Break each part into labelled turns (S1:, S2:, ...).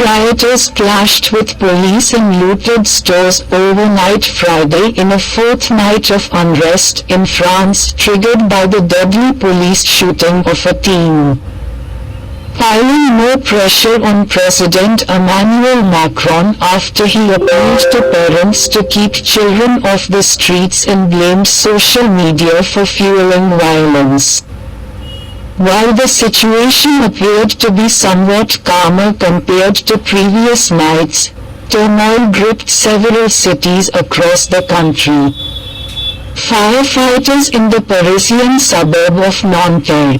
S1: rioters clashed with police and looted stores overnight Friday in a fourth night of unrest in France triggered by the deadly police shooting of a teen. Piling more pressure on President Emmanuel Macron after he appealed to parents to keep children off the streets and blamed social media for fueling violence. While the situation appeared to be somewhat calmer compared to previous nights, turmoil gripped several cities across the country. Firefighters in the Parisian suburb of Nanterre,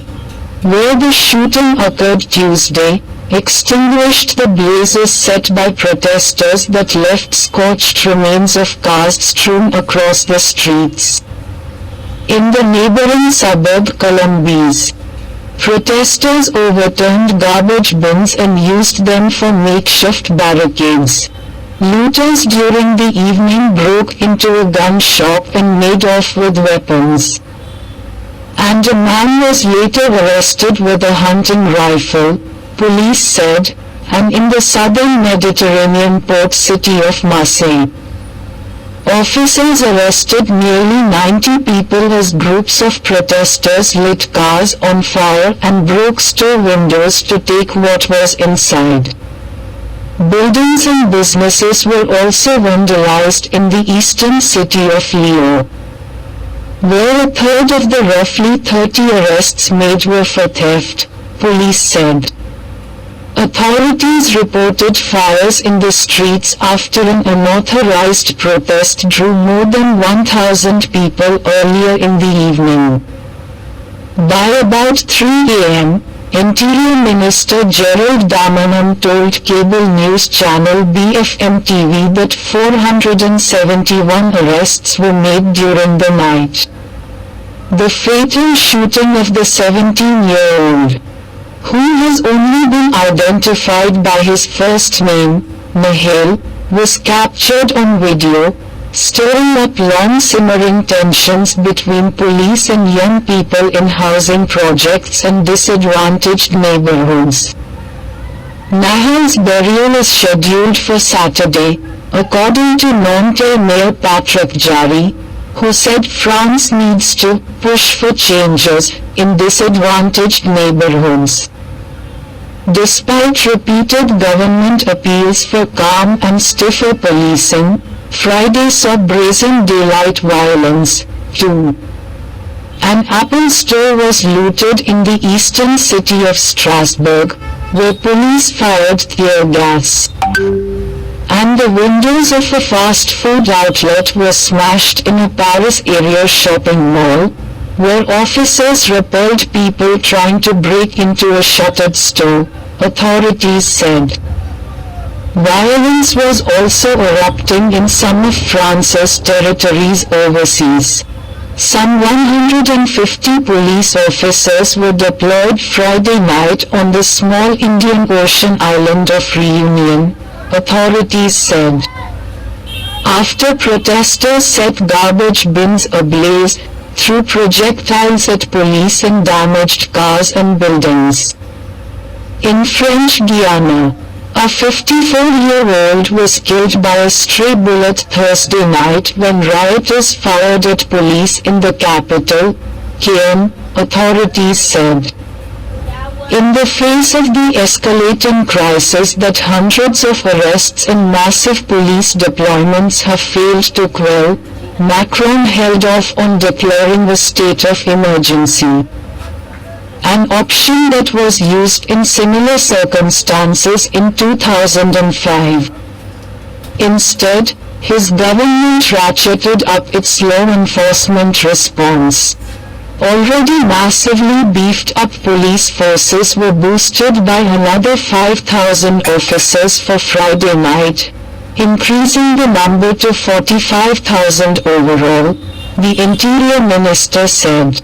S1: where the shooting occurred Tuesday, extinguished the blazes set by protesters that left scorched remains of cars strewn across the streets. In the neighboring suburb Colombes, protesters overturned garbage bins and used them for makeshift barricades. Looters during the evening broke into a gun shop and made off with weapons. And a man was later arrested with a hunting rifle, police said, and in the southern Mediterranean port city of Marseille. Officers arrested nearly 90 people as groups of protesters lit cars on fire and broke store windows to take what was inside. Buildings and businesses were also vandalized in the eastern city of Lyon, where a third of the roughly 30 arrests made were for theft, police said. Authorities reported fires in the streets after an unauthorized protest drew more than 1,000 people earlier in the evening. By about 3 a.m., Interior Minister Gerald Darmanin told cable news channel BFM TV that 471 arrests were made during the night. The fatal shooting of the 17-year-old, who has only been identified by his first name, Nahel, was captured on video, stirring up long-simmering tensions between police and young people in housing projects and disadvantaged neighborhoods. Nahel's burial is scheduled for Saturday, according to Nanterre Mayor Patrick Jarry, who said France needs to push for changes in disadvantaged neighborhoods. Despite repeated government appeals for calm and stiffer policing, Friday saw brazen daylight violence, too. An Apple store was looted in the eastern city of Strasbourg, where police fired tear gas. And the windows of a fast food outlet were smashed in a Paris area shopping mall, where officers repelled people trying to break into a shuttered store, authorities said. Violence was also erupting in some of France's territories overseas. Some 150 police officers were deployed Friday night on the small Indian Ocean island of Réunion, authorities said. After protesters set garbage bins ablaze, threw projectiles at police and damaged cars and buildings. In French Guiana, a 54-year-old was killed by a stray bullet Thursday night when rioters fired at police in the capital, Cayenne, authorities said. In the face of the escalating crisis that hundreds of arrests and massive police deployments have failed to quell, Macron held off on declaring a state of emergency, an option that was used in similar circumstances in 2005. Instead, his government ratcheted up its law enforcement response. Already massively beefed up police forces were boosted by another 5,000 officers for Friday night, increasing the number to 45,000 overall, the Interior Minister said.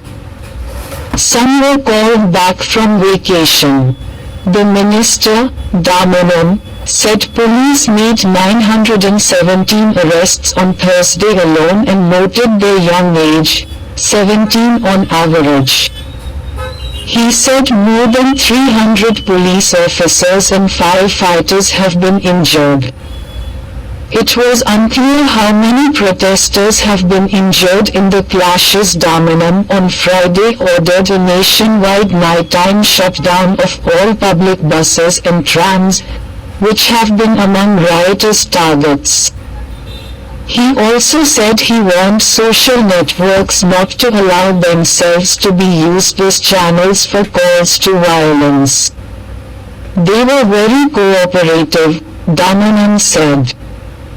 S1: Some were called back from vacation. The minister, Darmanin, said police made 917 arrests on Thursday alone and noted their young age, 17 on average. He said more than 300 police officers and firefighters have been injured. It was unclear how many protesters have been injured in the clashes. Damanam on Friday ordered a nationwide nighttime shutdown of all public buses and trams, which have been among rioters' targets. He also said he warned social networks not to allow themselves to be used as channels for calls to violence. They were very cooperative, Damanam said,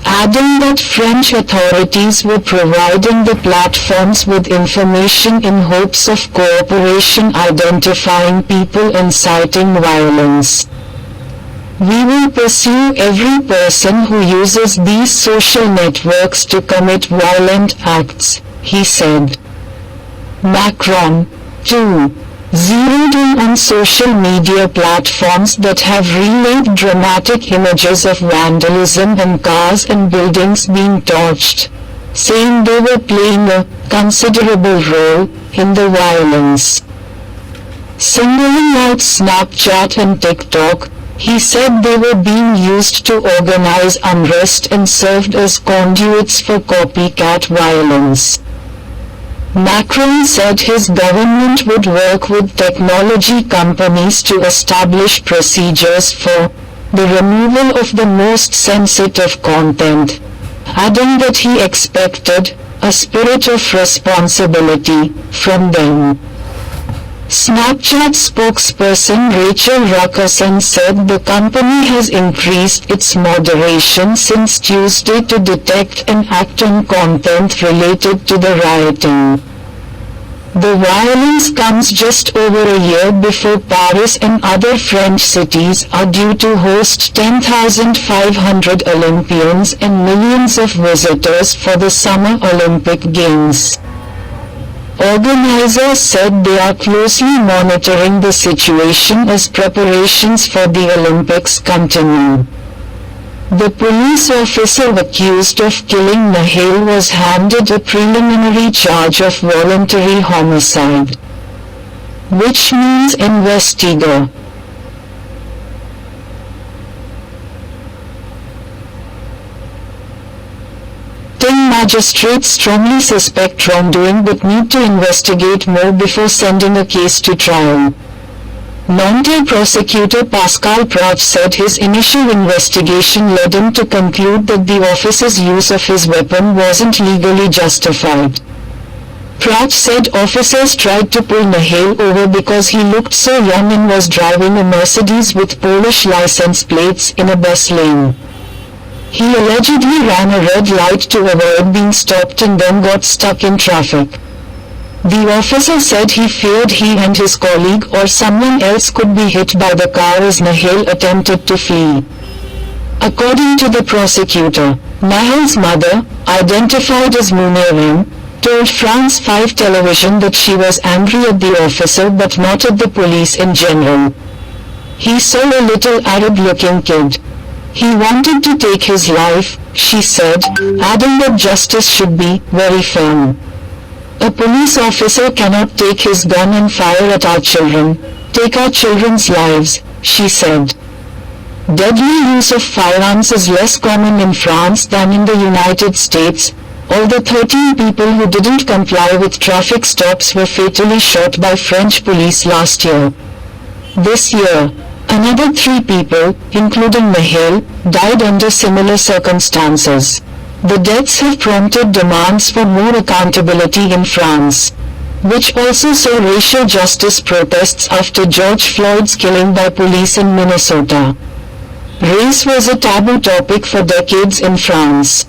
S1: adding that French authorities were providing the platforms with information in hopes of cooperation identifying people inciting violence. We will pursue every person who uses these social networks to commit violent acts, he said. Macron, too, zeroed in on social media platforms that have relayed dramatic images of vandalism and cars and buildings being torched, saying they were playing a considerable role in the violence. Singling out Snapchat and TikTok, he said they were being used to organize unrest and served as conduits for copycat violence. Macron said his government would work with technology companies to establish procedures for the removal of the most sensitive content, adding that he expected a spirit of responsibility from them. Snapchat spokesperson Rachel Ruckerson said the company has increased its moderation since Tuesday to detect and act on content related to the rioting. The violence comes just over a year before Paris and other French cities are due to host 10,500 Olympians and millions of visitors for the Summer Olympic Games. Organizers said they are closely monitoring the situation as preparations for the Olympics continue. The police officer accused of killing Nahel was handed a preliminary charge of voluntary homicide, which means investigator. Magistrates strongly suspect wrongdoing but need to investigate more before sending a case to trial. Nanterre prosecutor Pascal Prache said his initial investigation led him to conclude that the officer's use of his weapon wasn't legally justified. Prache said officers tried to pull Nahel over because he looked so young and was driving a Mercedes with Polish license plates in a bus lane. He allegedly ran a red light to avoid being stopped and then got stuck in traffic. The officer said he feared he and his colleague or someone else could be hit by the car as Nahel attempted to flee. According to the prosecutor, Nahel's mother, identified as Munirem, told France 5 television that she was angry at the officer but not at the police in general. He saw a little Arab-looking kid. He wanted to take his life, she said, adding that justice should be very firm. A police officer cannot take his gun and fire at our children, take our children's lives, she said. Deadly use of firearms is less common in France than in the United States, although 13 people who didn't comply with traffic stops were fatally shot by French police last year. This year, another 3 people, including Nahel, died under similar circumstances. The deaths have prompted demands for more accountability in France, which also saw racial justice protests after George Floyd's killing by police in Minnesota. Race was a taboo topic for decades in France,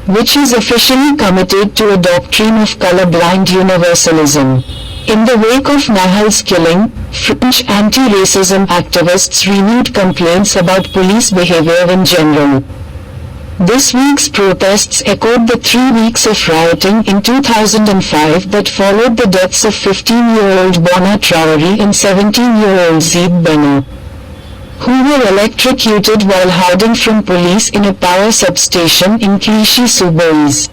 S1: which is officially committed to a doctrine of colorblind universalism. In the wake of Nahel's killing, French anti-racism activists renewed complaints about police behavior in general. This week's protests echoed the 3 weeks of rioting in 2005 that followed the deaths of 15-year-old Bona Traoré and 17-year-old Zeid Benner, who were electrocuted while hiding from police in a power substation in Clichy-sous-Bois.